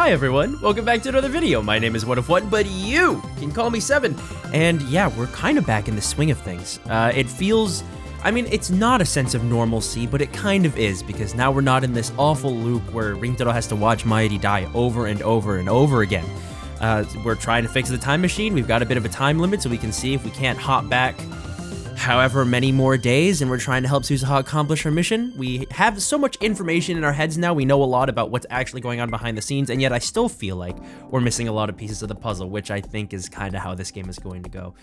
Hi everyone, welcome back to another video. My name is What If What, but you can call me Seven. And yeah, we're kind of back in the swing of things. It feels, I mean, it's not a sense of normalcy, but it kind of is, because now we're not in this awful loop where Rintaro has to watch Mairi die over and over and over again. We're trying to fix the time machine. We've got a bit of a time limit, so we can see if we can't hop back however many more days, and we're trying to help Suzuha accomplish her mission. We have so much information in our heads now, we know a lot about what's actually going on behind the scenes, and yet I still feel like we're missing a lot of pieces of the puzzle, which I think is kind of how this game is going to go.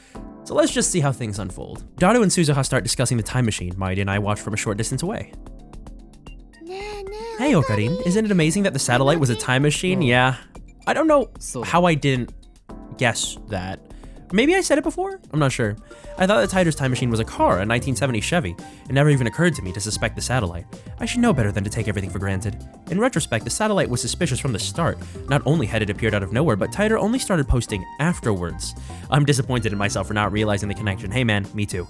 So let's just see how things unfold. Daru and Suzuha start discussing the time machine. Mairi and I watch from a short distance away. Hey Okarin, isn't it amazing that the satellite was a time machine? Yeah. I don't know how I didn't guess that. Maybe I said it before? I'm not sure. I thought the Tiger's time machine was a car, a 1970 Chevy. It never even occurred to me to suspect the satellite. I should know better than to take everything for granted. In retrospect, the satellite was suspicious from the start. Not only had it appeared out of nowhere, but Tiger only started posting afterwards. I'm disappointed in myself for not realizing the connection. Hey man, me too.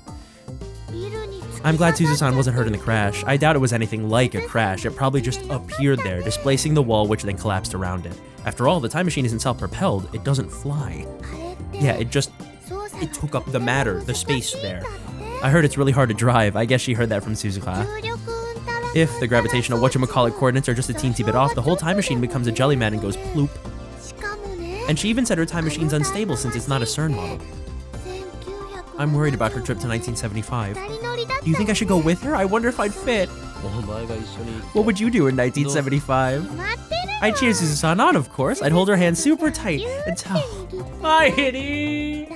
I'm glad Suzuha-san wasn't hurt in the crash. I doubt it was anything like a crash. It probably just appeared there, displacing the wall, which then collapsed around it. After all, the time machine isn't self-propelled. It doesn't fly. Yeah, it took up the space there. I heard it's really hard to drive. I guess she heard that from Suzuha. If the gravitational whatchamacallit coordinates are just a teensy bit off, the whole time machine becomes a jelly man and goes ploop. And she even said her time machine's unstable since it's not a CERN model. I'm worried about her trip to 1975. Do you think I should go with her? I wonder if I'd fit. What would you do in 1975? I'd cheer Suzuha on, of course. I'd hold her hand super tight and tell, "Hi, Hitty.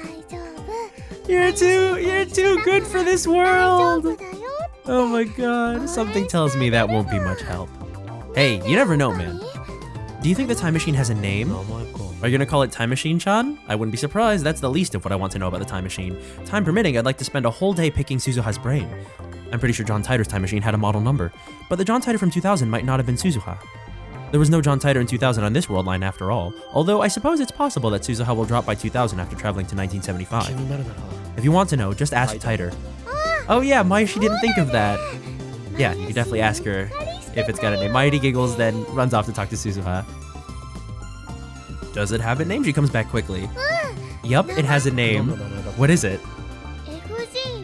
You're too good for this world." Oh my god, something tells me that won't be much help. Hey, you never know, man. Do you think the time machine has a name? Are you gonna call it Time Machine-chan? I wouldn't be surprised. That's the least of what I want to know about the time machine. Time permitting, I'd like to spend a whole day picking Suzuha's brain. I'm pretty sure John Titor's time machine had a model number, but the John Titor from 2000 might not have been Suzuha. There was no John Titor in 2000 on this world line after all, although I suppose it's possible that Suzuha will drop by 2000 after traveling to 1975. If you want to know, just ask Titor. Oh yeah, she didn't think of that. Yeah, you can definitely ask her if it's got a name. Mairi giggles, then runs off to talk to Suzuha. Does it have a name? She comes back quickly. Yup, it has a name. What is it?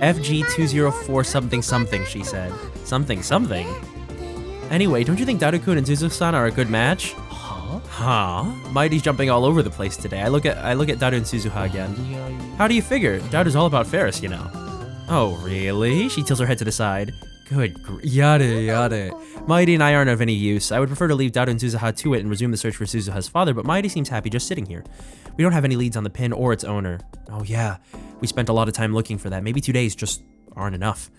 FG204 something something, she said. Something something? Anyway, don't you think Daru-kun and Suzuha-san are a good match? Huh? Mairi's jumping all over the place today. I look at Daru and Suzuha again. How do you figure? Daru's all about Ferris, you know. Oh, really? She tilts her head to the side. Good yada. Mairi and I aren't of any use. I would prefer to leave Daru and Suzuha to it and resume the search for Suzuha's father, but Mairi seems happy just sitting here. We don't have any leads on the pin or its owner. Oh yeah, we spent a lot of time looking for that. Maybe 2 days just aren't enough.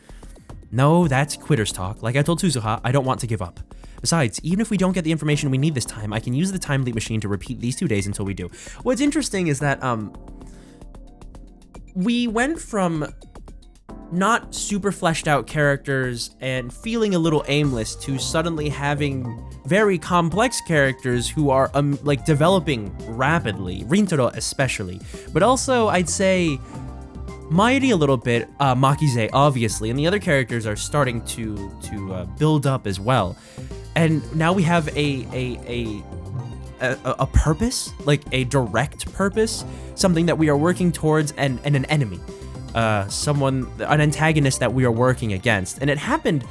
No, that's quitter's talk. Like I told Suzuha, I don't want to give up. Besides, even if we don't get the information we need this time, I can use the time leap machine to repeat these 2 days until we do. What's interesting is that we went from not super fleshed out characters and feeling a little aimless to suddenly having very complex characters who are like developing rapidly, Rintaro especially, but also I'd say Mairi a little bit, Makize obviously, and the other characters are starting to build up as well. And now we have a purpose, like a direct purpose, something that we are working towards, and an enemy. An antagonist that we are working against. And it happened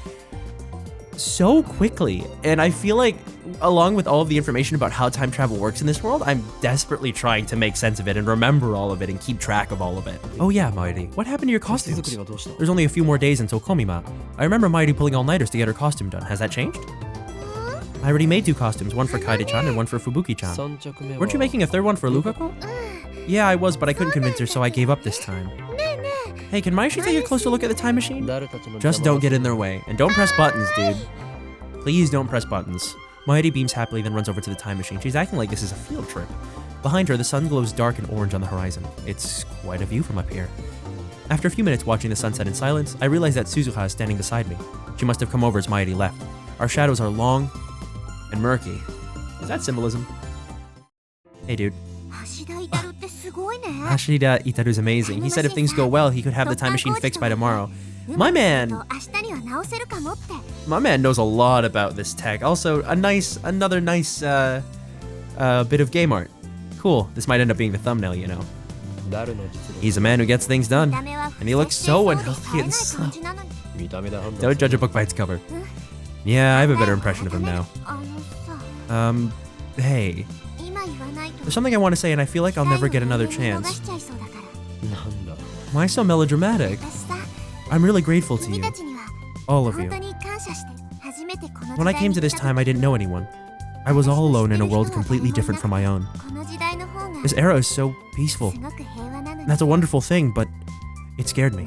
so quickly. And I feel like, along with all of the information about how time travel works in this world, I'm desperately trying to make sense of it and remember all of it and keep track of all of it. Oh yeah, Mairi, what happened to your costumes? There's only a few more days until Komima. I remember Mairi pulling all-nighters to get her costume done. Has that changed? I already made 2 costumes, one for Kaede-chan and one for Fubuki-chan. Weren't you making a third one for Lukako? Yeah, I was, but I couldn't convince her, so I gave up this time. Hey, can Maishi take a closer look at the time machine? Just don't get in their way. And don't press buttons, dude. Please don't press buttons. Mairi beams happily, then runs over to the time machine. She's acting like this is a field trip. Behind her, the sun glows dark and orange on the horizon. It's quite a view from up here. After a few minutes watching the sunset in silence, I realize that Suzuha is standing beside me. She must have come over as Mairi left. Our shadows are long and murky. Is that symbolism? Hey, dude. Hashida Itaru's amazing. He said if things go well, he could have the time machine fixed by tomorrow. My man knows a lot about this tech. Also, another nice A bit of game art. Cool, this might end up being the thumbnail, you know. He's a man who gets things done, and he looks so unhealthy and slow. Don't judge a book by its cover. Yeah, I have a better impression of him now. Hey. There's something I want to say, and I feel like I'll never get another chance. Why so melodramatic? I'm really grateful to you. All of you. When I came to this time, I didn't know anyone. I was all alone in a world completely different from my own. This era is so peaceful. That's a wonderful thing, but it scared me.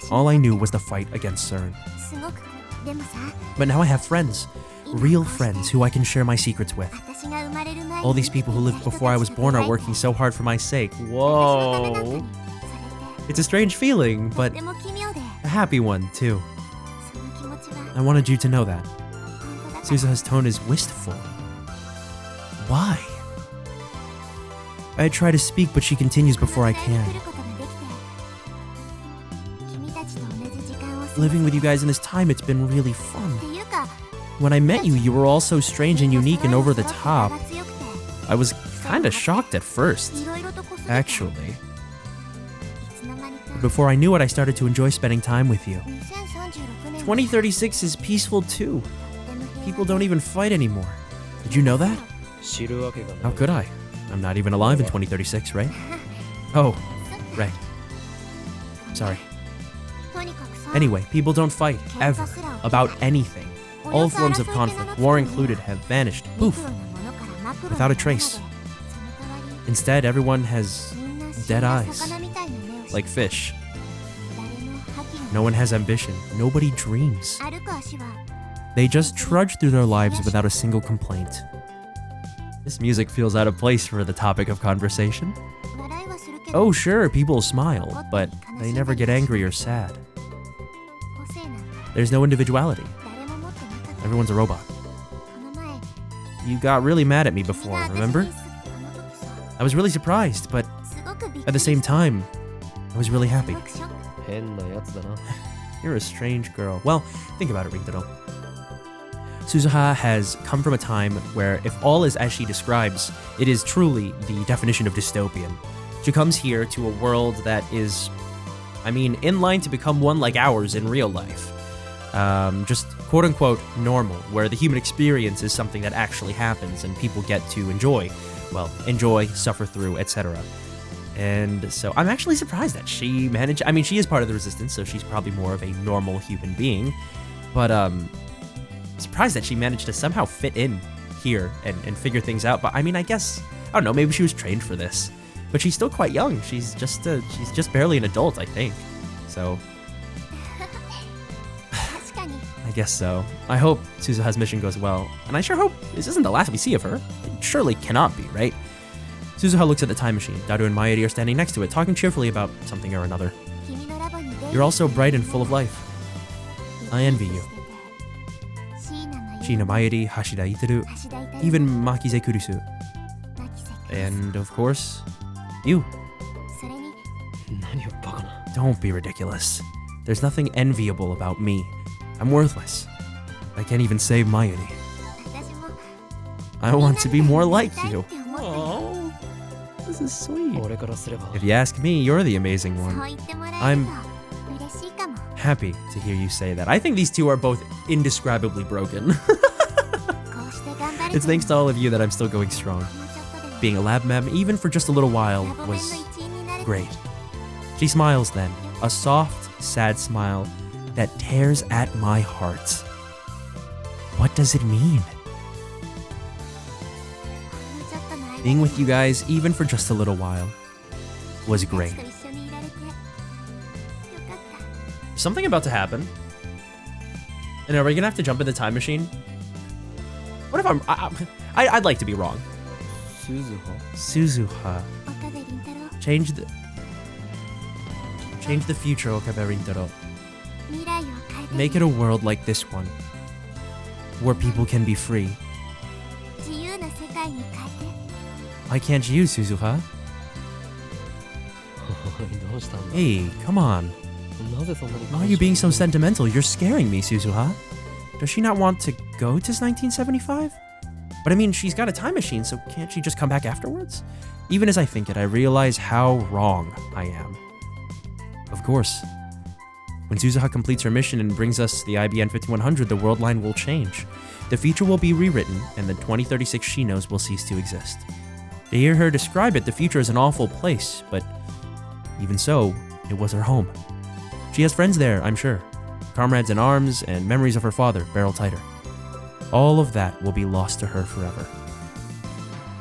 All I knew was the fight against CERN. But now I have friends. Real friends who I can share my secrets with. All these people who lived before I was born are working so hard for my sake. Whoa. It's a strange feeling, but a happy one, too. I wanted you to know that. Suzuha's tone is wistful. Why? I try to speak, but she continues before I can. Living with you guys in this time, it's been really fun. When I met you, you were all so strange and unique and over the top. I was kinda shocked at first, actually. Before I knew it, I started to enjoy spending time with you. 2036 is peaceful too. People don't even fight anymore. Did you know that? How could I? I'm not even alive in 2036, right? Oh, right. Sorry. Anyway, people don't fight, ever, about anything. All forms of conflict, war included, have vanished, poof, without a trace. Instead, everyone has dead eyes, like fish. No one has ambition, nobody dreams. They just trudge through their lives without a single complaint. This music feels out of place for the topic of conversation. Oh sure, people smile, but they never get angry or sad. There's no individuality. Everyone's a robot. You got really mad at me before, remember? I was really surprised, but at the same time, I was really happy. You're a strange girl. Well, think about it, Rintaro. Suzuha has come from a time where if all is as she describes, it is truly the definition of dystopian. She comes here to a world that is, I mean, in line to become one like ours in real life. Just quote-unquote normal, where the human experience is something that actually happens and people get to enjoy. Well, enjoy, suffer through, etc. And so I'm actually surprised that she managed, I mean, she is part of the resistance, so she's probably more of a normal human being, but surprised that she managed to somehow fit in here and figure things out. But I mean, I guess, I don't know, maybe she was trained for this, but she's still quite young. She's just barely an adult, I think. So I guess so. I hope Suzuha's mission goes well, and I sure hope this isn't the last we see of her. It surely cannot be, right? Suzuha looks at the time machine. Daru and Mayuri are standing next to it, talking cheerfully about something or another. You're all so bright and full of life. I envy you. Shina Mayuri, Hashida Iteru, even Makize Kurisu. And of course, you. Don't be ridiculous. There's nothing enviable about me. I'm worthless. I can't even save Mayuri. I want to be more like you. Oh, this is sweet. If you ask me, you're the amazing one. I'm happy to hear you say that. I think these two are both indescribably broken. It's thanks to all of you that I'm still going strong. Being a lab mem, even for just a little while, was great. She smiles then, a soft, sad smile that tears at my heart. What does it mean? Being with you guys, even for just a little while, was great. Something about to happen. And are we gonna have to jump in the time machine? What if I'd like to be wrong. Suzuha. Change the future, Okabe Rintaro. Make it a world like this one, where people can be free. Why can't you, Suzuha? Hey, come on. Why are you being so sentimental? You're scaring me, Suzuha. Does she not want to go to 1975? But I mean, she's got a time machine, so can't she just come back afterwards? Even as I think it, I realize how wrong I am. Of course. When Suzuha completes her mission and brings us the IBN 5100, the world line will change. The future will be rewritten, and the 2036 she knows will cease to exist. To hear her describe it, the future is an awful place, but even so, it was her home. She has friends there, I'm sure. Comrades in arms and memories of her father, Barrel Titer. All of that will be lost to her forever.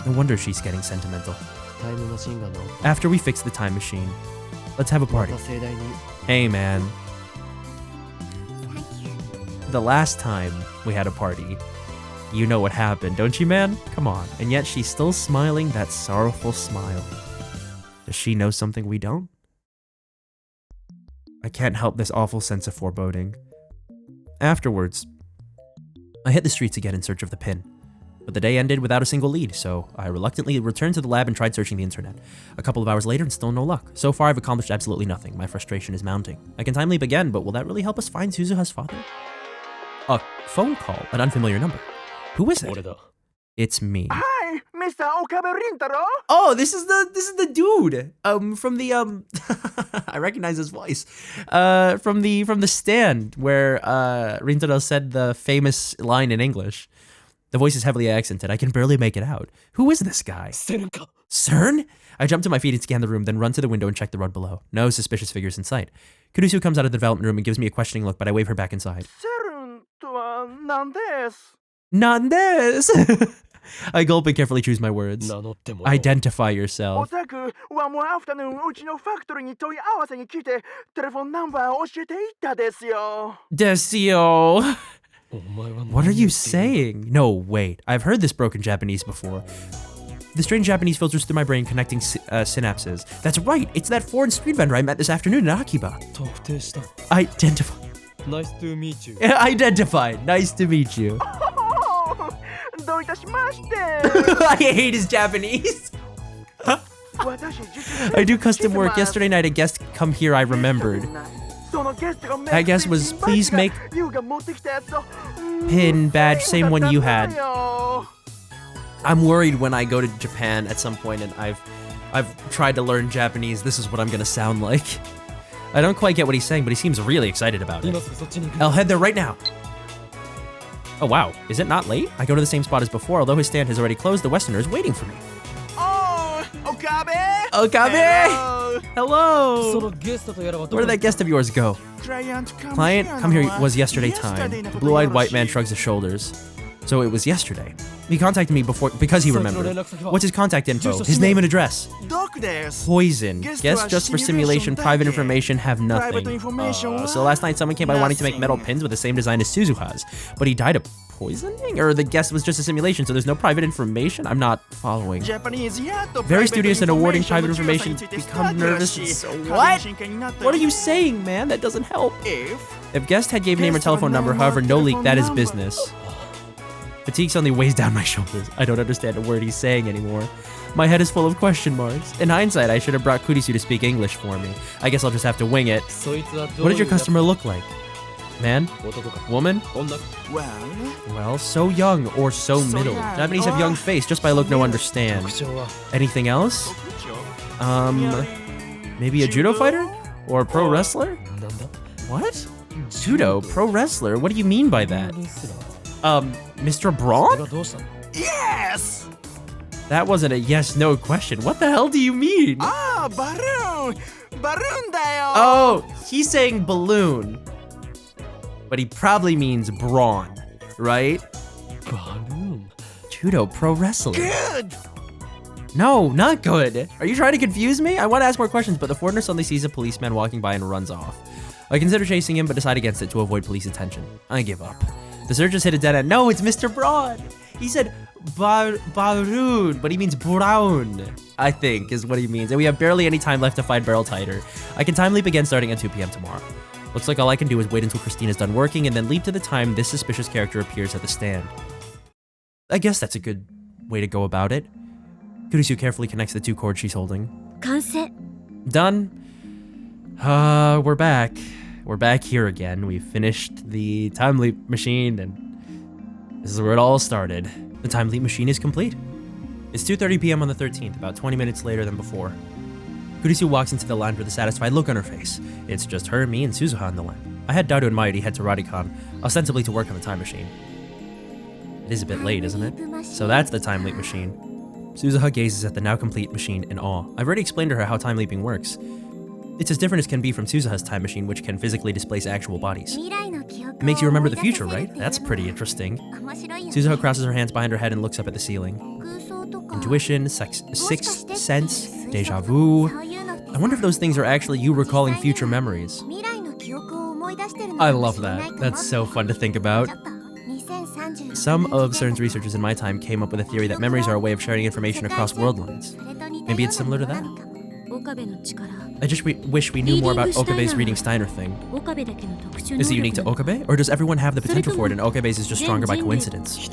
No wonder she's getting sentimental. After we fix the time machine, let's have a party. Hey man. The last time we had a party, you know what happened, don't you, man? Come on. And yet she's still smiling that sorrowful smile. Does she know something we don't? I can't help this awful sense of foreboding. Afterwards, I hit the streets again in search of the pin. But the day ended without a single lead, so I reluctantly returned to the lab and tried searching the internet. A couple of hours later and still no luck. So far I've accomplished absolutely nothing. My frustration is mounting. I can time leap again, but will that really help us find Suzuha's father? A phone call, an unfamiliar number. Who is it? It's me. Hi, Mr. Okabe Rintaro. Oh, this is the dude. From the I recognize his voice. From the stand where Rintaro said the famous line in English. The voice is heavily accented. I can barely make it out. Who is this guy? CERN? I jump to my feet and scan the room, then run to the window and check the road below. No suspicious figures in sight. Kurisu comes out of the development room and gives me a questioning look, but I wave her back inside. CERNとは何です? Nandes! I gulp and carefully choose my words. Identify yourself. おそらくone more afternoon うちのファクトリーに問い合わせに来てテレフォンナンバーを教えていったですよ。Desio. What are you saying? No, wait. I've heard this broken Japanese before. The strange Japanese filters through my brain, connecting synapses. That's right. It's that foreign street vendor I met this afternoon in Akiba. Identify. Nice to meet you. Identified. Nice to meet you. どういたしまして。I hate his Japanese. I do custom work. Yesterday night, a guest come here I remembered. That guest was, please make pin badge, same one you had. I'm worried when I go to Japan at some point and I've tried to learn Japanese, this is what I'm gonna sound like. I don't quite get what he's saying, but he seems really excited about it. I'll head there right now. Oh wow, is it not late? I go to the same spot as before, although his stand has already closed, the Westerner is waiting for me. Oh, Okabe! Okabe! Hello! Where did that guest of yours go? Client come here was yesterday time. The blue-eyed white man shrugs his shoulders. So it was yesterday. He contacted me before because he remembered. What's his contact info? His name and address. Poison. Guess just for simulation, private information, have nothing. So last night someone came by wanting to make metal pins with the same design as Suzuha's. But he died of poisoning? Or the guest was just a simulation, so there's no private information? I'm not following. Very studious and awarding private information, become nervous. What? What are you saying, man? That doesn't help. If guest had gave name or telephone number, however, no leak, that is business. Fatigue suddenly weighs down my shoulders. I don't understand a word he's saying anymore. My head is full of question marks. In hindsight, I should have brought Kurisu to speak English for me. I guess I'll just have to wing it. What did your customer look like? Man? Woman? Well, so young or so middle. Japanese have young face, just by look no understand. Anything else? Maybe a judo fighter? Or a pro wrestler? What? Judo? Pro wrestler? What do you mean by that? Mr. Braun? Yes! That wasn't a yes-no question. What the hell do you mean? Ah, balloon! Balloon だよ! Oh, he's saying balloon. But he probably means brawn, right? Balloon. Judo pro wrestler. Good! No, not good. Are you trying to confuse me? I want to ask more questions, but the foreigner suddenly sees a policeman walking by and runs off. I consider chasing him, but decide against it to avoid police attention. I give up. The searchers hit a dead end. No, it's Mr. Braun. He said Baroon, but he means brown, I think is what he means. And we have barely any time left to find Barrel Titer. I can time leap again starting at 2 p.m. tomorrow. Looks like all I can do is wait until Christina's done working and then leap to the time this suspicious character appears at the stand. I guess that's a good way to go about it. Kurisu carefully connects the two cords she's holding. Done. We're back. We're back here again. We finished the time leap machine and this is where it all started. The time leap machine is complete. It's 2:30 p.m. on the 13th, about 20 minutes later than before. Kurisu walks into the lounge with a satisfied look on her face. It's just her, me, and Suzuha on the line. I had Daru and Mairi head to Radicon, ostensibly to work on the time machine. It is a bit late, isn't it? So that's the time leap machine. Suzuha gazes at the now complete machine in awe. I've already explained to her how time leaping works. It's as different as can be from Suzuha's time machine, which can physically displace actual bodies. It makes you remember the future, right? That's pretty interesting. Suzuha crosses her hands behind her head and looks up at the ceiling. Intuition, sixth sense, deja vu. I wonder if those things are actually you recalling future memories. I love that. That's so fun to think about. Some of CERN's researchers in my time came up with a theory that memories are a way of sharing information across world lines. Maybe it's similar to that? I just wish we knew more about Okabe's reading Steiner thing. Is it unique to Okabe, or does everyone have the potential for it and Okabe's is just stronger by coincidence?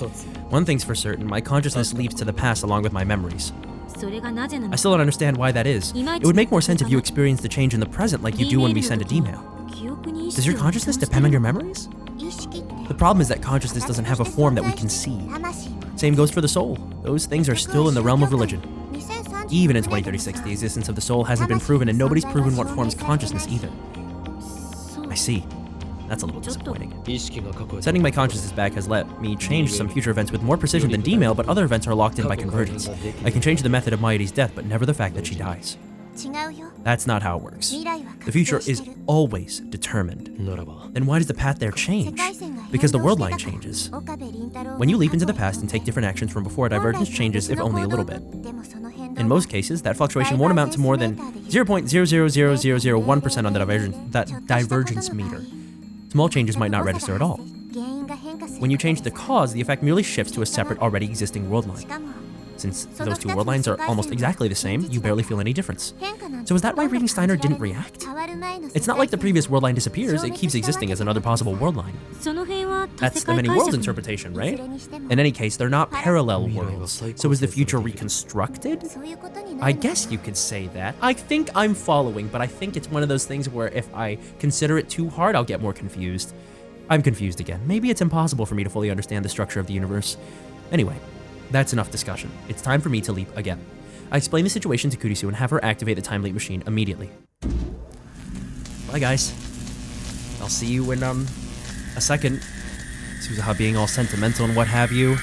One thing's for certain, my consciousness leaps to the past along with my memories. I still don't understand why that is. It would make more sense if you experienced the change in the present like you do when we send an email. Does your consciousness depend on your memories? The problem is that consciousness doesn't have a form that we can see. Same goes for the soul. Those things are still in the realm of religion. Even in 2036, the existence of the soul hasn't been proven, and nobody's proven what forms consciousness either. I see. That's a little disappointing. Sending my consciousness back has let me change some future events with more precision than D-mail, but other events are locked in by convergence. I can change the method of Mairi's death, but never the fact that she dies. That's not how it works. The future is always determined. Then why does the path there change? Because the world line changes. When you leap into the past and take different actions from before, divergence changes, if only a little bit. In most cases, that fluctuation won't amount to more than 0.000001% on the divergence meter. Small changes might not register at all. When you change the cause, the effect merely shifts to a separate, already existing world line. Since those two world lines are almost exactly the same, you barely feel any difference. So is that why reading Steiner didn't react? It's not like the previous world line disappears, it keeps existing as another possible world line. That's the many worlds interpretation, right? In any case, they're not parallel worlds. So is the future reconstructed? I guess you could say that. I think I'm following, but I think it's one of those things where if I consider it too hard, I'll get more confused. I'm confused again. Maybe it's impossible for me to fully understand the structure of the universe. Anyway. That's enough discussion. It's time for me to leap again. I explain the situation to Kurisu and have her activate the time leap machine immediately. Bye, guys. I'll see you in, a second. Suzuha being all sentimental and what have you.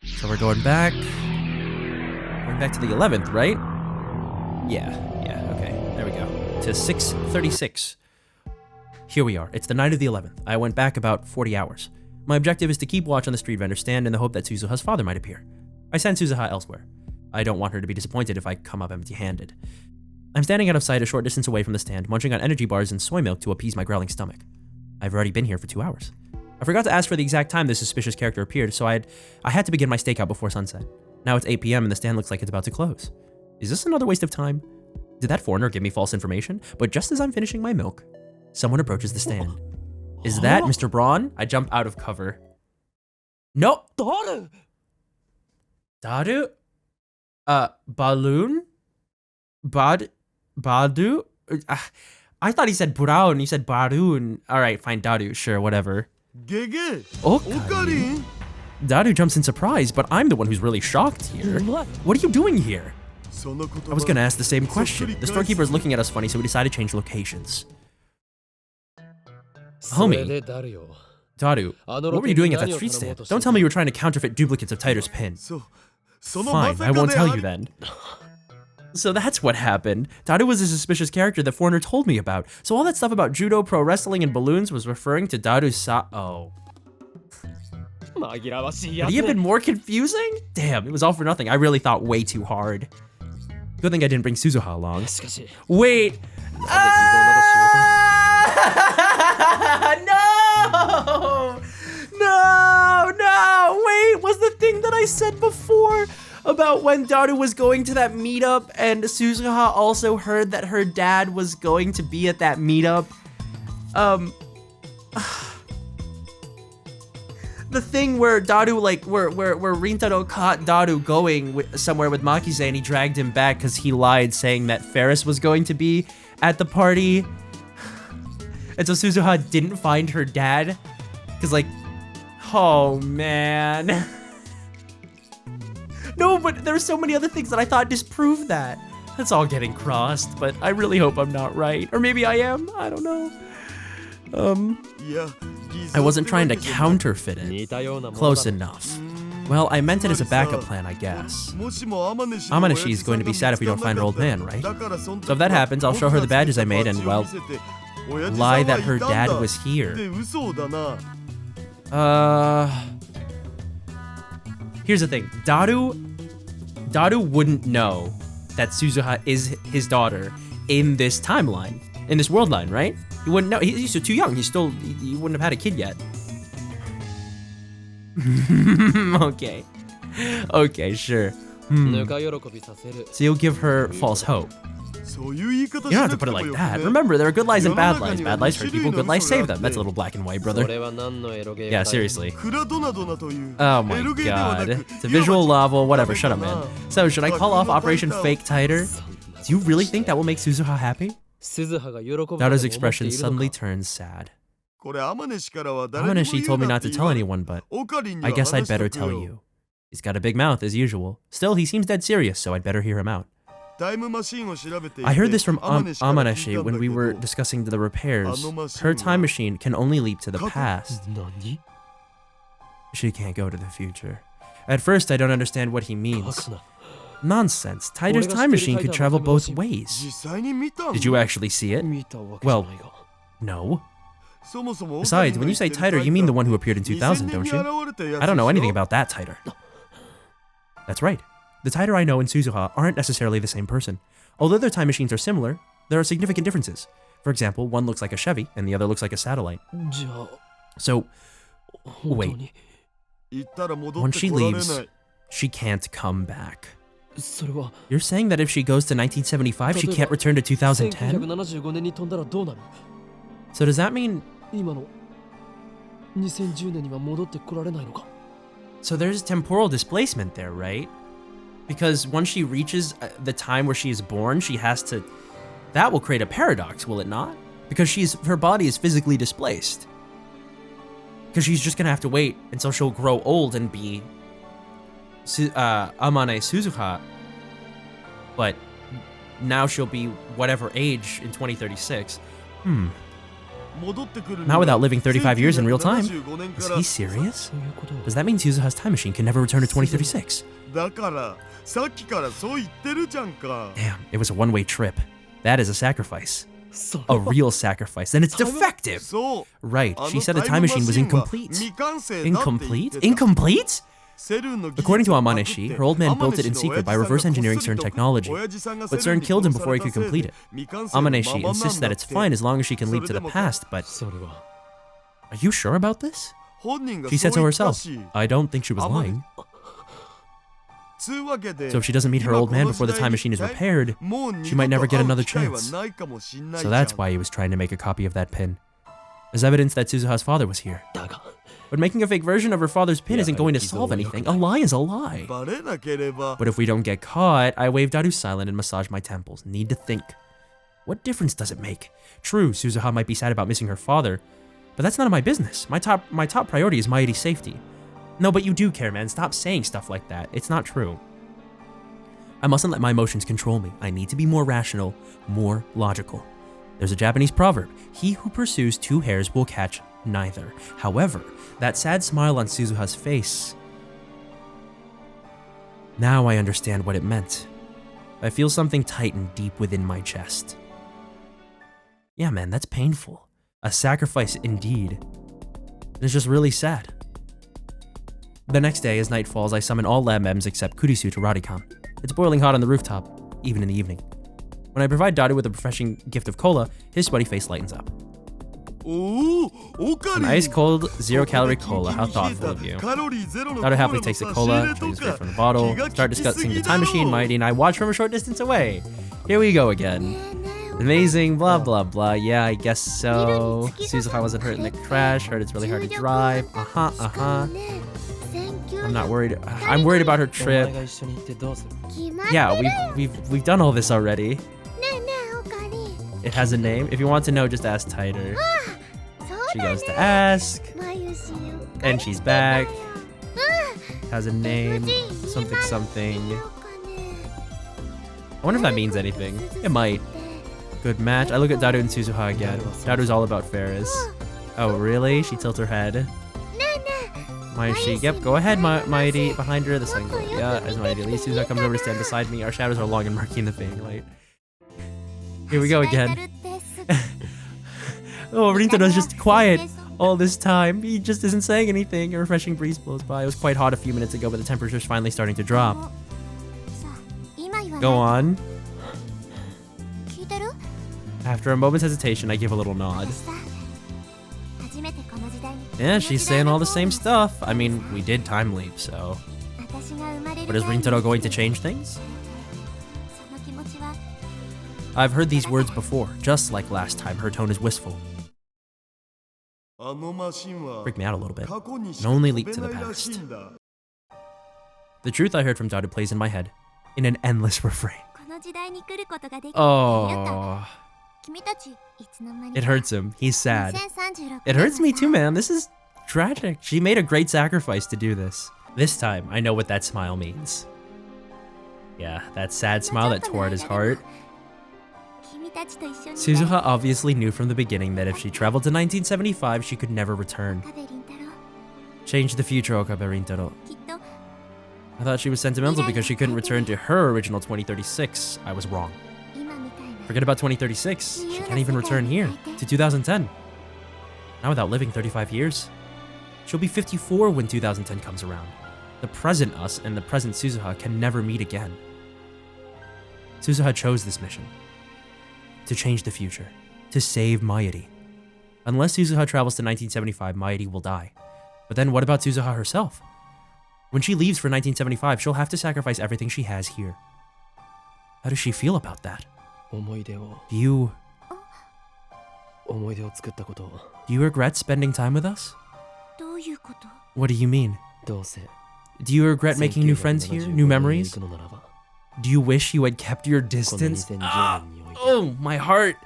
So we're going back. Going back to the 11th, right? Yeah, okay. There we go. To 6:36. Here we are. It's the night of the 11th. I went back about 40 hours. My objective is to keep watch on the street vendor stand in the hope that Suzuha's father might appear. I send Suzuha elsewhere. I don't want her to be disappointed if I come up empty-handed. I'm standing out of sight a short distance away from the stand, munching on energy bars and soy milk to appease my growling stomach. I've already been here for 2 hours. I forgot to ask for the exact time this suspicious character appeared, so I had to begin my stakeout before sunset. Now it's 8 p.m. and the stand looks like it's about to close. Is this another waste of time? Did that foreigner give me false information? But just as I'm finishing my milk, someone approaches the stand. Is that Mr. Braun? I jump out of cover. Nope. Daru? Daru? Balloon? Badu? I thought he said Brown. He said Baroon. Alright, fine, Daru. Sure, whatever. Okarin? Daru jumps in surprise, but I'm the one who's really shocked here. What are you doing here? I was gonna ask the same question. The storekeeper is looking at us funny, so we decided to change locations. Homie, Daru, what were you doing at that street stand? Don't tell me you were trying to counterfeit duplicates of Tiger's pin. Fine, I won't tell you then. So that's what happened. Daru was a suspicious character that foreigner told me about. So all that stuff about judo, pro wrestling, and balloons was referring to Daru's Oh. Would he have been more confusing? Damn, it was all for nothing. I really thought way too hard. Good thing I didn't bring Suzuha along. Wait. No! Wait, was the thing that I said before about when Daru was going to that meetup and Suzuha also heard that her dad was going to be at that meetup? The thing where Daru, like, where Rintaro caught Daru going somewhere with Makize and he dragged him back because he lied saying that Ferris was going to be at the party. And so Suzuha didn't find her dad because, like, Oh, man. No, but there's so many other things that I thought disproved that. That's all getting crossed, but I really hope I'm not right. Or maybe I am, I don't know. I wasn't trying to counterfeit it. Close enough. Well, I meant it as a backup plan, I guess. Amanashi is going to be sad if we don't find her old man, right? So if that happens, I'll show her the badges I made and, well, lie that her dad was here. Here's the thing. Daru wouldn't know that Suzuha is his daughter in this timeline, in this world line, right? He wouldn't know. He's still too young. He wouldn't have had a kid yet. Okay. Okay, sure. So you'll give her false hope. You don't have to put it like that. Remember, there are good lies and bad lies. Bad lies hurt people, good lies save them. That's a little black and white, brother. Yeah, seriously. Oh my god. It's a visual novel, whatever, shut up, man. So, should I call off Operation Fake Titer? Do you really think that will make Suzuha happy? Daru's expression suddenly turns sad. Amanashi told me not to tell anyone, but I guess I'd better tell you. He's got a big mouth, as usual. Still, he seems dead serious, so I'd better hear him out. I heard this from Amanashi when we were discussing the repairs. Her time machine can only leap to the past. She can't go to the future. At first, I don't understand what he means. Nonsense. Titer's time machine could travel both ways. Did you actually see it? Well, no. Besides, when you say Titer, you mean the one who appeared in 2000, don't you? I don't know anything about that Titer. That's right. The Titer I know and Suzuha aren't necessarily the same person. Although their time machines are similar, there are significant differences. For example, one looks like a Chevy and the other looks like a satellite. So, wait. When she leaves, she can't come back. You're saying that if she goes to 1975, she can't return to 2010? So does that mean... So there's temporal displacement there, right? Because once she reaches the time where she is born, she has to... That will create a paradox, will it not? Because her body is physically displaced. Because she's just gonna have to wait until she'll grow old and be Amane Suzuha. But now she'll be whatever age in 2036. Not without living 35 years in real time. Is he serious? Does that mean Suzuha's time machine can never return to 2036? Damn, it was a one-way trip. That is a sacrifice. A real sacrifice. And it's defective! Right, she said the time machine was incomplete. Incomplete? Incomplete? According to Amanashi, her old man built it in secret by reverse engineering CERN technology, but CERN killed him before he could complete it. Amanashi insists that it's fine as long as she can leap to the past, but... Are you sure about this? She said so herself. I don't think she was lying. So if she doesn't meet her old man before the time machine is repaired, she might never get another chance. So that's why he was trying to make a copy of that pin. As evidence that Suzuha's father was here. But making a fake version of her father's pin isn't going to solve anything. A lie is a lie. But if we don't get caught, I wave Daru silent and massage my temples. Need to think. What difference does it make? True, Suzuha might be sad about missing her father, but that's none of my business. My top priority is Maidi's safety. No, but you do care, man. Stop saying stuff like that. It's not true. I mustn't let my emotions control me. I need to be more rational, more logical. There's a Japanese proverb, he who pursues two hares will catch neither. However, that sad smile on Suzuha's face, now I understand what it meant. I feel something tighten deep within my chest. Yeah, man, that's painful. A sacrifice indeed. It's just really sad. The next day, as night falls, I summon all lab mems except Kurisu to Radicon. It's boiling hot on the rooftop, even in the evening. When I provide Daru with a refreshing gift of cola, his sweaty face lightens up. An ice-cold, 0-calorie cola. How thoughtful of you. Daru happily takes the cola, drinks straight from the bottle, start discussing the time machine. Mighty and I watch from a short distance away. Here we go again. Amazing, blah, blah, blah. Yeah, I guess so. Suzuha wasn't hurt in the crash. Heard it's really hard to drive. I'm not worried. I'm worried about her trip. Yeah, we've done all this already. It has a name. If you want to know, just ask Titer. She goes to ask. And she's back. Has a name. Something something. I wonder if that means anything. It might. Good match. I look at Daru and Suzuha again. Daru's all about Ferris. Oh, really? She tilts her head. Maishi. Yep, go ahead, Mighty. Behind her, the sun goes. Yeah, as Mighty leaves, Suzuha comes over to stand beside me. Our shadows are long and murky in the fading light. Here we go again. Oh, Rintaro's just quiet all this time. He just isn't saying anything. A refreshing breeze blows by. It was quite hot a few minutes ago, but the temperature's finally starting to drop. Go on. After a moment's hesitation, I give a little nod. Yeah, she's saying all the same stuff. I mean, we did time leap, so... But is Rintaro going to change things? I've heard these words before, just like last time. Her tone is wistful. Freak me out a little bit. An only leap to the past. The truth I heard from Daru plays in my head, in an endless refrain. Oh... It hurts him. He's sad. It hurts me too, man. This is tragic. She made a great sacrifice to do this. This time, I know what that smile means. Yeah, that sad smile that tore at his heart. Suzuha obviously knew from the beginning that if she traveled to 1975, she could never return. Change the future, Okabe Rintaro. I thought she was sentimental because she couldn't return to her original 2036. I was wrong. Forget about 2036. She can't even return here, to 2010. Not without living 35 years. She'll be 54 when 2010 comes around. The present us and the present Suzuha can never meet again. Suzuha chose this mission. To change the future. To save Mayuri. Unless Suzuha travels to 1975, Mayuri will die. But then what about Suzuha herself? When she leaves for 1975, she'll have to sacrifice everything she has here. How does she feel about that? Do you regret spending time with us? What do you mean? Do you regret making new friends here? New memories? Do you wish you had kept your distance? Oh, my heart.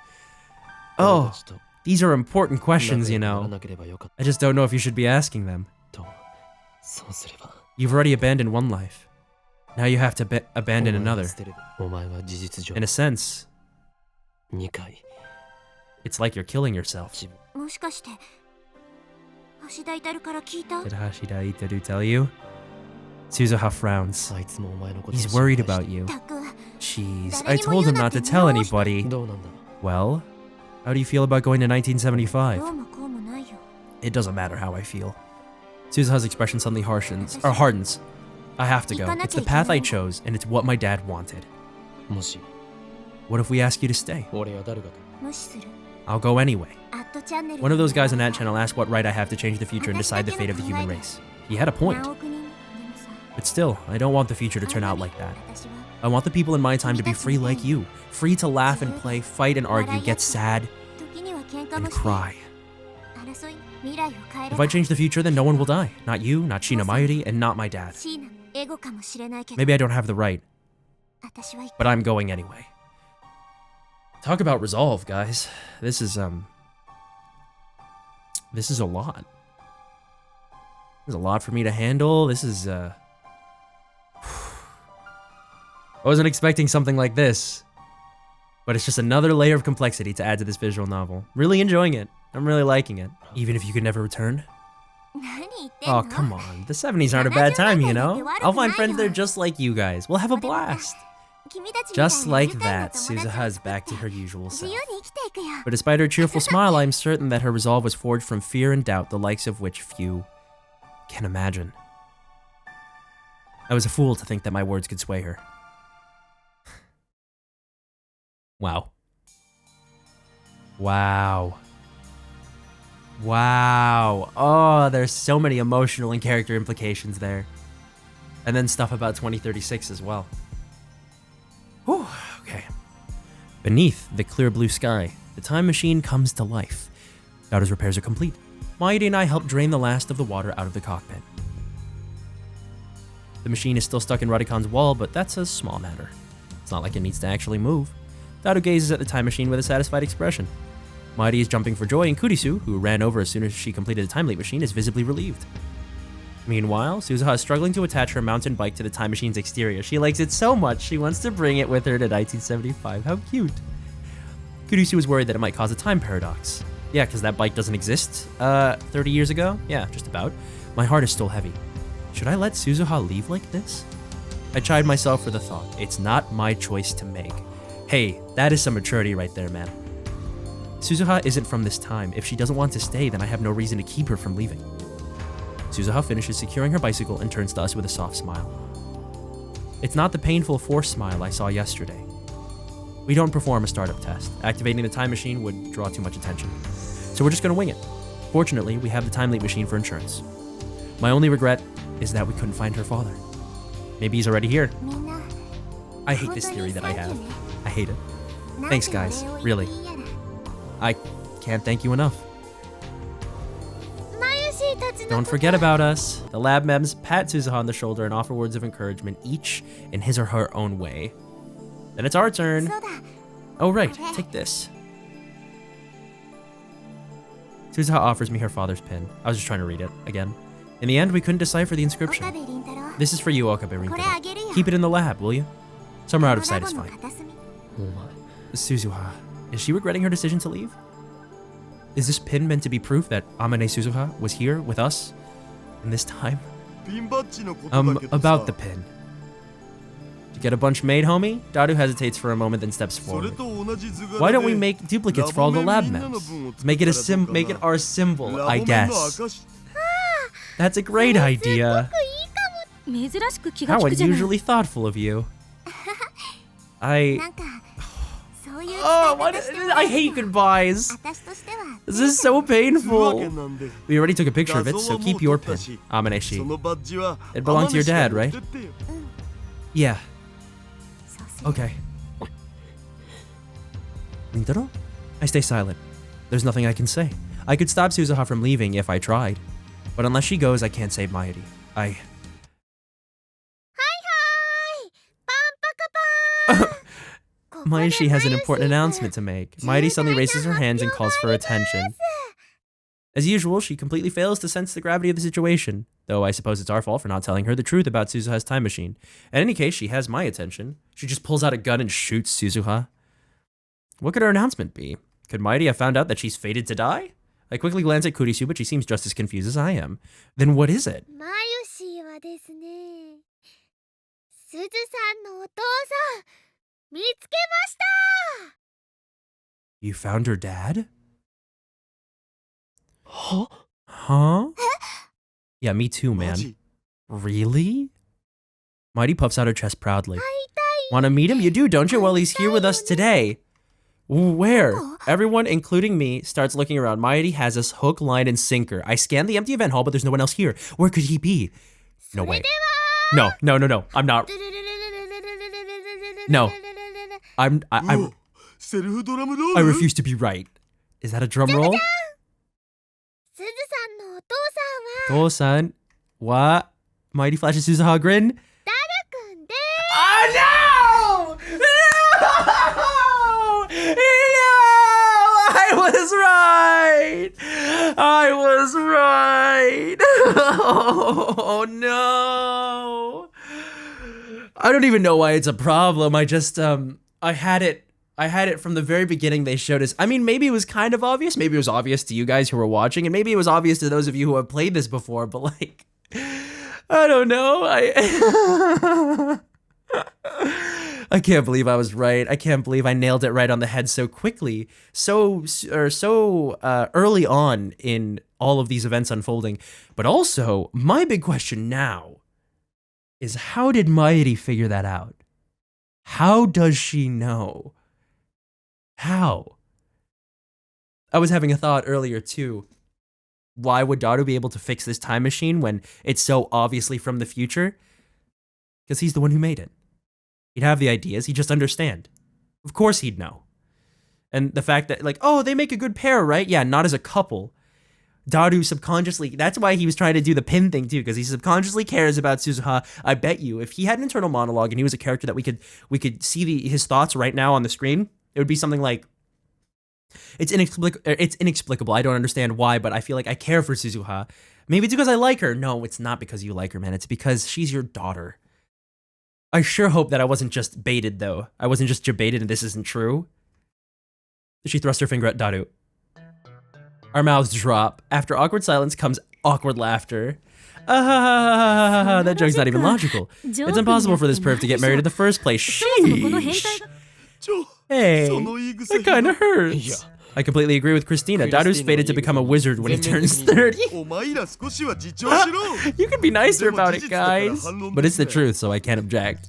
Oh, these are important questions, you know. I just don't know if you should be asking them. You've already abandoned one life. Now you have to abandon another. In a sense, it's like you're killing yourself. Did Hashida Itaru tell you? Suzuha frowns. He's worried about you. Jeez, I told him not to tell anybody. Well, how do you feel about going to 1975? It doesn't matter how I feel. Suzuha's expression suddenly hardens. I have to go. It's the path I chose, and it's what my dad wanted. What if we ask you to stay? I'll go anyway. One of those guys on that channel asked what right I have to change the future and decide the fate of the human race. He had a point. But still, I don't want the future to turn out like that. I want the people in my time to be free like you. Free to laugh and play, fight and argue, get sad, and cry. If I change the future, then no one will die. Not you, not Shina Mayuri, and not my dad. Maybe I don't have the right, but I'm going anyway. Talk about resolve, guys. This is a lot. There's a lot for me to handle. This is, I wasn't expecting something like this, but it's just another layer of complexity to add to this visual novel. Really enjoying it. I'm really liking it. Even if you could never return? Oh, come on. The 70s aren't a bad time, you know? I'll find friends there just like you guys. We'll have a blast. Just like that, Suzuha is back to her usual self. But despite her cheerful smile, I'm certain that her resolve was forged from fear and doubt, the likes of which few can imagine. I was a fool to think that my words could sway her. Wow. Wow. Wow. Oh, there's so many emotional and character implications there. And then stuff about 2036 as well. Whew, okay. Beneath the clear blue sky, the time machine comes to life. Daru's repairs are complete. Mayuri and I help drain the last of the water out of the cockpit. The machine is still stuck in Radikon's wall, but that's a small matter. It's not like it needs to actually move. Daru gazes at the time machine with a satisfied expression. Mairi is jumping for joy, and Kurisu, who ran over as soon as she completed the time leap machine, is visibly relieved. Meanwhile, Suzuha is struggling to attach her mountain bike to the time machine's exterior. She likes it so much, she wants to bring it with her to 1975. How cute. Kurisu is worried that it might cause a time paradox. Yeah, because that bike doesn't exist 30 years ago? Yeah, just about. My heart is still heavy. Should I let Suzuha leave like this? I chide myself for the thought. It's not my choice to make. Hey, that is some maturity right there, man. Suzuha isn't from this time. If she doesn't want to stay, then I have no reason to keep her from leaving. Suzuha finishes securing her bicycle and turns to us with a soft smile. It's not the painful forced smile I saw yesterday. We don't perform a startup test. Activating the time machine would draw too much attention. So we're just gonna wing it. Fortunately, we have the time leap machine for insurance. My only regret is that we couldn't find her father. Maybe he's already here. I hate this theory that I have. I hate it. Thanks, guys. Really. I can't thank you enough. Don't forget about us. The lab mems pat Suzuha on the shoulder and offer words of encouragement, each in his or her own way. Then it's our turn. Oh right, take this. Suzuha offers me her father's pin. I was just trying to read it again. In the end, we couldn't decipher the inscription. This is for you, Okabe Rintaro. Keep it in the lab, will you? Somewhere out of sight is fine. Suzuha, is she regretting her decision to leave? Is this pin meant to be proof that Amane Suzuha was here with us in this time? About the pin. Did you get a bunch made, homie? Daru hesitates for a moment, then steps forward. Why don't we make duplicates for all the lab members? Make it our symbol, I guess. That's a great idea. How unusually thoughtful of you. I hate goodbyes. This is so painful. We already took a picture of it, so keep your pin, Amaneshi. It belonged to your dad, right? Yeah. Okay. Rintaro? I stay silent. There's nothing I can say. I could stop Suzuha from leaving if I tried. But unless she goes, I can't save Mairi. Mairi has an important announcement to make. Mairi suddenly raises her hands and calls for attention. As usual, she completely fails to sense the gravity of the situation, though I suppose it's our fault for not telling her the truth about Suzuha's time machine. In any case, she has my attention. She just pulls out a gun and shoots Suzuha. What could her announcement be? Could Mairi have found out that she's fated to die? I quickly glance at Kurisu, but she seems just as confused as I am. Then what is it? You found her dad? Huh? Yeah, me too, man. Really? Mairi puffs out her chest proudly. Wanna meet him? You do, don't you? Well, he's here with us today. Where? Everyone, including me, starts looking around. Mairi has us hook, line, and sinker. I scan the empty event hall, but there's no one else here. Where could he be? No way. No. I'm not. No. I refuse to be right. Is that a drum roll? Tosan. What? Mairi flashes Suzuha a grin. Oh no! I was right! Oh no! I don't even know why it's a problem. I just, I had it from the very beginning. They showed us. I mean, maybe it was kind of obvious. Maybe it was obvious to you guys who were watching, and maybe it was obvious to those of you who have played this before, but like, I don't know. I can't believe I was right. I can't believe I nailed it right on the head so quickly, so early on in all of these events unfolding. But also, my big question now is, how did Mairi figure that out? How does she know? How? I was having a thought earlier too. Why would Daru be able to fix this time machine when it's so obviously from the future? Because he's the one who made it. He'd have the ideas, he'd just understand. Of course he'd know. And the fact that, like, oh, they make a good pair, right? Yeah, not as a couple. Daru subconsciously, that's why he was trying to do the pin thing too, because he subconsciously cares about Suzuha. I bet you, if he had an internal monologue and he was a character that we could see his thoughts right now on the screen, it would be something like, It's inexplicable. I don't understand why, but I feel like I care for Suzuha. Maybe it's because I like her. No, it's not because you like her, man. It's because she's your daughter. I sure hope that I wasn't just baited, though. I wasn't just baited and this isn't true. She thrust her finger at Daru. Our mouths drop. After awkward silence comes awkward laughter. That joke's not even logical. It's impossible for this perv to get married in the first place. Sheesh. Hey, that kinda hurts. I completely agree with Christina. Daru's fated to become a wizard when he turns 30. You can be nicer about it, guys. But it's the truth, so I can't object.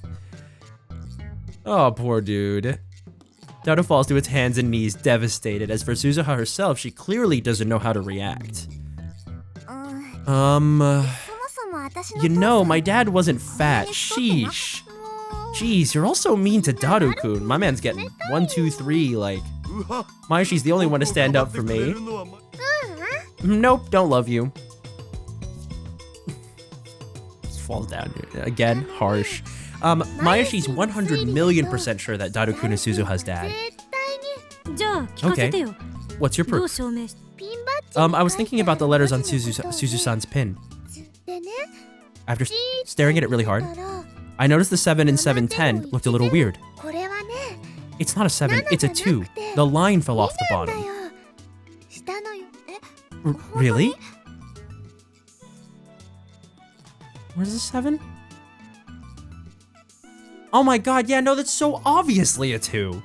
Oh, poor dude. Daru falls to its hands and knees, devastated. As for Suzuha herself, she clearly doesn't know how to react. You know, my dad wasn't fat. Sheesh. Jeez, you're also mean to Daru-kun. My man's getting 1, 2, 3, like... Mayashi's the only one to stand up for me. Nope, don't love you. Just falls down again, harsh. Mayashi's 100,000,000% sure that Daru-kun is Suzuha's dad. Okay, what's your proof? I was thinking about the letters on Suzu-san's pin. After staring at it really hard, I noticed the 7 and 710 looked a little weird. It's not a 7, it's a 2. The line fell off the bottom. Really? Where's the 7? Oh my god, yeah, no, that's so obviously a 2.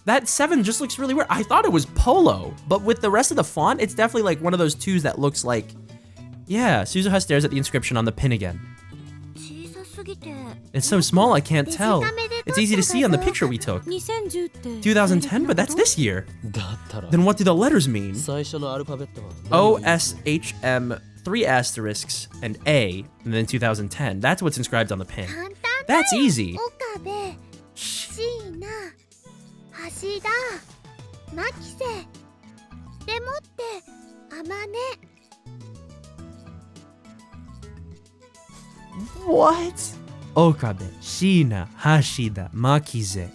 That 7 just looks really weird. I thought it was polo, but with the rest of the font, it's definitely like one of those 2s that looks like... Yeah, Suzuha stares at the inscription on the pin again. It's so small I can't tell. It's easy to see on the picture we took. 2010, but that's this year. Then what do the letters mean? O, S, H, M, 3 asterisks, and A, and then 2010. That's what's inscribed on the pin. That's easy. What? Okabe, Shina, Hashida, Makize.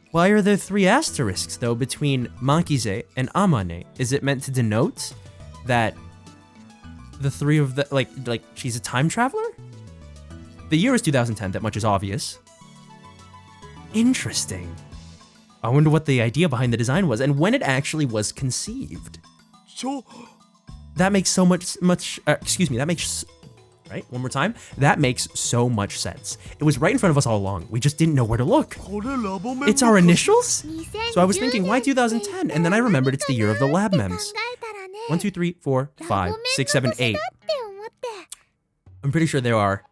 Why are there 3 asterisks, though, between Makize and Amane? Is it meant to denote that the 3 of the, like she's a time traveler? The year is 2010, that much is obvious. Interesting. I wonder what the idea behind the design was and when it actually was conceived. That makes so much, that makes... Right? One more time. That makes so much sense. It was right in front of us all along. We just didn't know where to look. It's our initials? So I was thinking, why 2010? And then I remembered it's the year of the lab mems. 1, 2, 3, 4, 5, 6, 7, 8. I'm pretty sure there are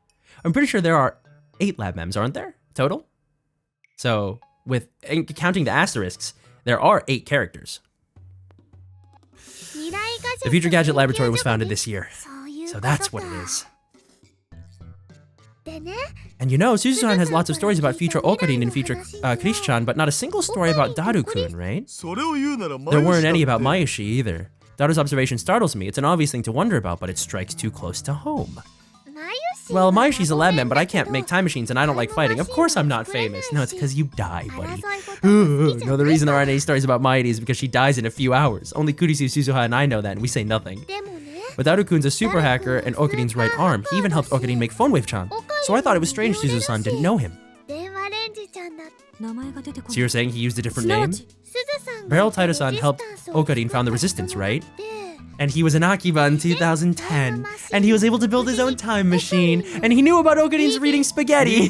8 lab mems, aren't there? Total? So, counting the asterisks, there are 8 characters. The Future Gadget Laboratory was founded this year. So that's what it is. And you know, Suzu-san has lots of stories about future Okarin and future Chris-chan, but not a single story about Daru-kun, right? There weren't any about Mayashi either. Daru's observation startles me. It's an obvious thing to wonder about, but it strikes too close to home. Well, Mayashi's a lab man, but I can't make time machines and I don't like fighting. Of course I'm not famous. No, it's because you die, buddy. No, the reason there aren't any stories about Mayuri is because she dies in a few hours. Only Kurisu, Suzuha, and I know that, and we say nothing. But Daru-kun's a super hacker and Okarin's right arm. He even helped Okarin make Phone Wave-chan. So I thought it was strange Suzu-san didn't know him. So you're saying he used a different name? Beryl Taito-san helped Okarin found the resistance, right? And he was an Akiba in 2010. And he was able to build his own time machine. And he knew about Okarin's reading spaghetti.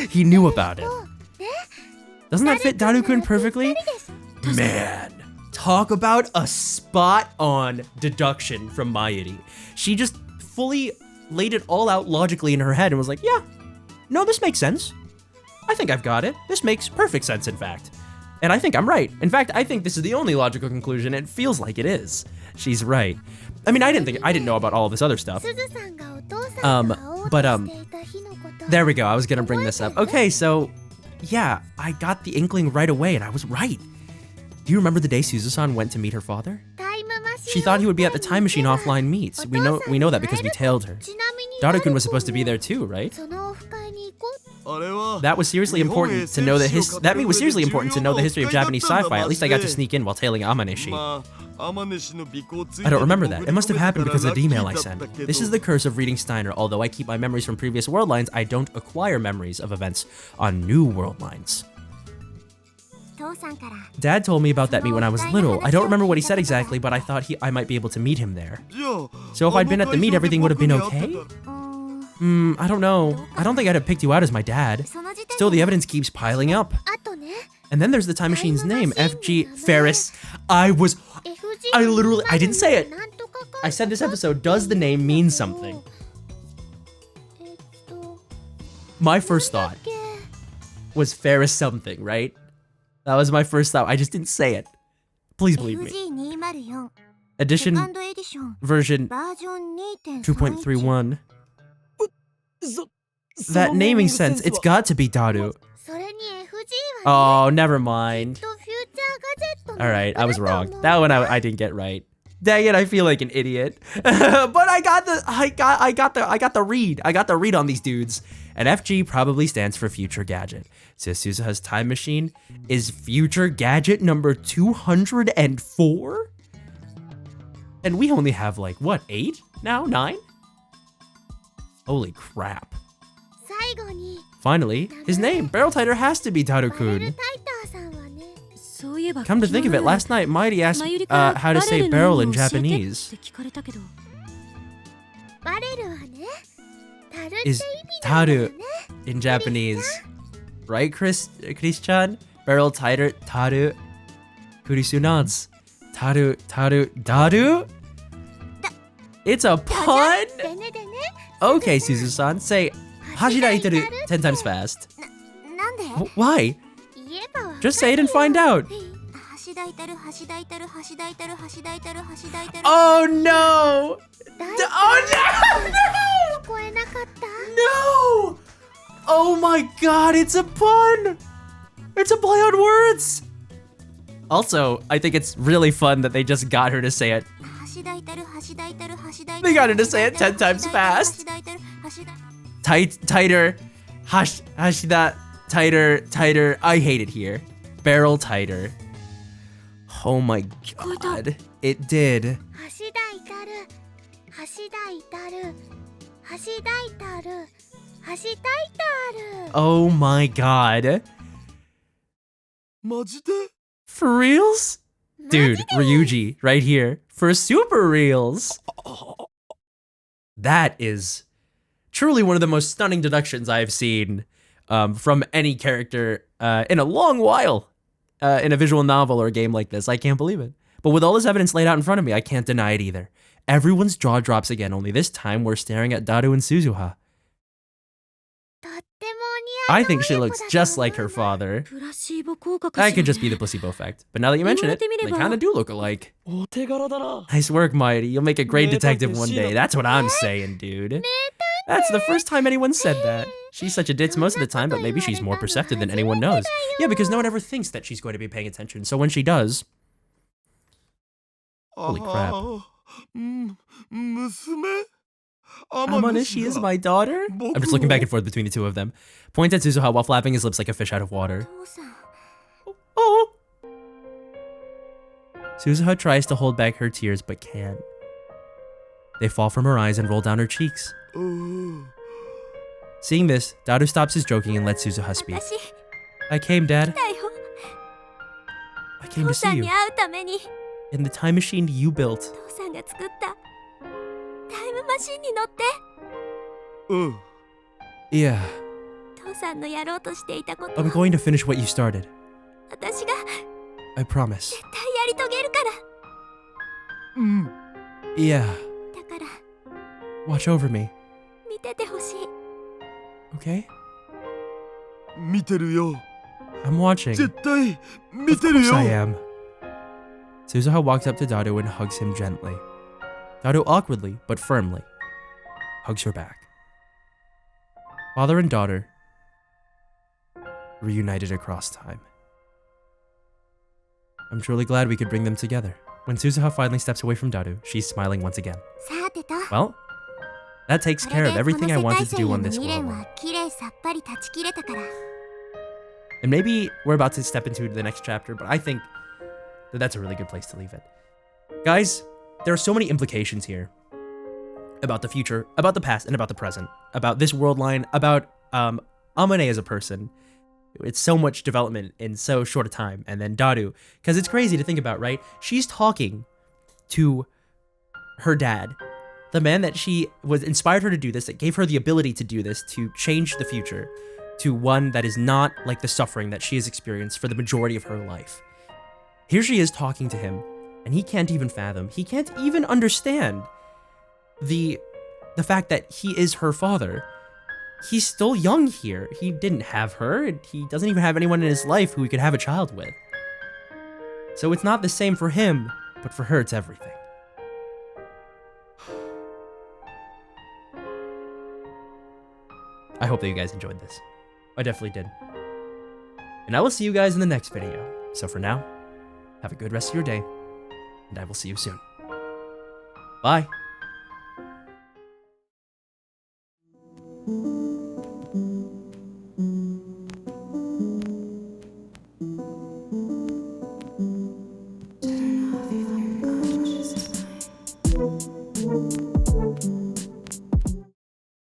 He knew about it. Doesn't that fit Daru-kun perfectly? Man. Talk about a spot-on deduction from Mayuri. She just fully laid it all out logically in her head and was like, yeah, no, this makes sense. I think I've got it. This makes perfect sense, in fact. And I think I'm right. In fact, I think this is the only logical conclusion. It feels like it is. She's right. I mean, I didn't know about all of this other stuff. There we go. I was gonna bring this up. Okay, so yeah, I got the inkling right away and I was right. Do you remember the day Suzu-san went to meet her father? She thought he would be at the time machine offline meets. We know that because we tailed her. Daru-kun was supposed to be there too, right? That was seriously important to know that meet was seriously important to know the history of Japanese sci-fi. At least I got to sneak in while tailing Amaneshi. I don't remember that. It must have happened because of the email I sent. This is the curse of reading Steiner. Although I keep my memories from previous world lines, I don't acquire memories of events on new world lines. Dad told me about that meet when I was little. I don't remember what he said exactly, but I thought I might be able to meet him there. So if I'd been at the meet, everything would have been okay? I don't know. I don't think I'd have picked you out as my dad. Still, the evidence keeps piling up. And then there's the time machine's name, F.G. Ferris. I didn't say it. I said this episode, does the name mean something? My first thought was Ferris something, right? That was my first thought. I just didn't say it. Please believe me. Edition version 2.31. That naming sense, it's got to be Daru. Oh, never mind. Alright, I was wrong. That one I didn't get right. Dang it, I feel like an idiot. But I got the read. I got the read on these dudes. And FG probably stands for Future Gadget. So Suzuha's time machine is Future Gadget number 204? And we only have like, what, 8 now? 9? Holy crap. Finally, his name, Barrel Tighter, has to be Daru-kun. Come to think of it, last night Mighty asked how to say barrel in Japanese. Is taru in Japanese, right, Chris-chan? Barrel Tighter, taru. Kurisu nods. Taru, daru? It's a pun? Okay, Suzu-san, say Hashira itaru 10 times fast. Why? Just say it and find out. Oh no! Oh no! No! Oh my god, it's a pun! It's a play on words! Also, I think it's really fun that they just got her to say it. They got her to say it 10 times fast. Tighter. Hashida. Tighter. I hate it here. Barrel tighter. Oh my god. It did. Oh my god. For reals? Dude, Ryuji, right here. For super reals. That is truly one of the most stunning deductions I've seen from any character in a long while in a visual novel or a game like this. I can't believe it. But with all this evidence laid out in front of me, I can't deny it either. Everyone's jaw drops again, only this time we're staring at Daru and Suzuha. I think she looks just like her father. That could just be the placebo effect. But now that you mention it, they kind of do look alike. Nice work, Mighty. You'll make a great detective one day. That's what I'm saying, dude. That's the first time anyone said that. She's such a ditz most of the time, but maybe she's more perceptive than anyone knows. Yeah, because no one ever thinks that she's going to be paying attention. So when she does... Holy crap. Amaneshi is my daughter? I'm just looking back and forth between the two of them. Points at Suzuha while flapping his lips like a fish out of water. Oh! Suzuha tries to hold back her tears but can't. They fall from her eyes and roll down her cheeks. Seeing this, Daru stops his joking and lets Suzuha speak. I came, Dad. I came to see you. In the time machine you built. Yeah. I'm going to finish what you started. I promise. Yeah. Watch over me. Okay? I'm watching. Of course I am. Suzuha walks up to Daru and hugs him gently. Daru awkwardly, but firmly, hugs her back. Father and daughter, reunited across time. I'm truly glad we could bring them together. When Suzuha finally steps away from Daru, she's smiling once again. Well, That takes care of everything I wanted to do on this world. And maybe we're about to step into the next chapter, but I think that that's a really good place to leave it. Guys, there are so many implications here about the future, about the past, and about the present, about this world line, about Amane as a person. It's so much development in so short a time. And then Daru, because it's crazy to think about, right? She's talking to her dad, the man that she was inspired her to do this, that gave her the ability to do this, to change the future to one that is not like the suffering that she has experienced for the majority of her life. Here she is talking to him, and he can't even fathom, he can't even understand the fact that he is her father. He's still young here. He didn't have her, and he doesn't even have anyone in his life who he could have a child with. So it's not the same for him, but for her it's everything. I hope that you guys enjoyed this. I definitely did. And I will see you guys in the next video. So for now, have a good rest of your day, and I will see you soon. Bye. Turn off your consciousness.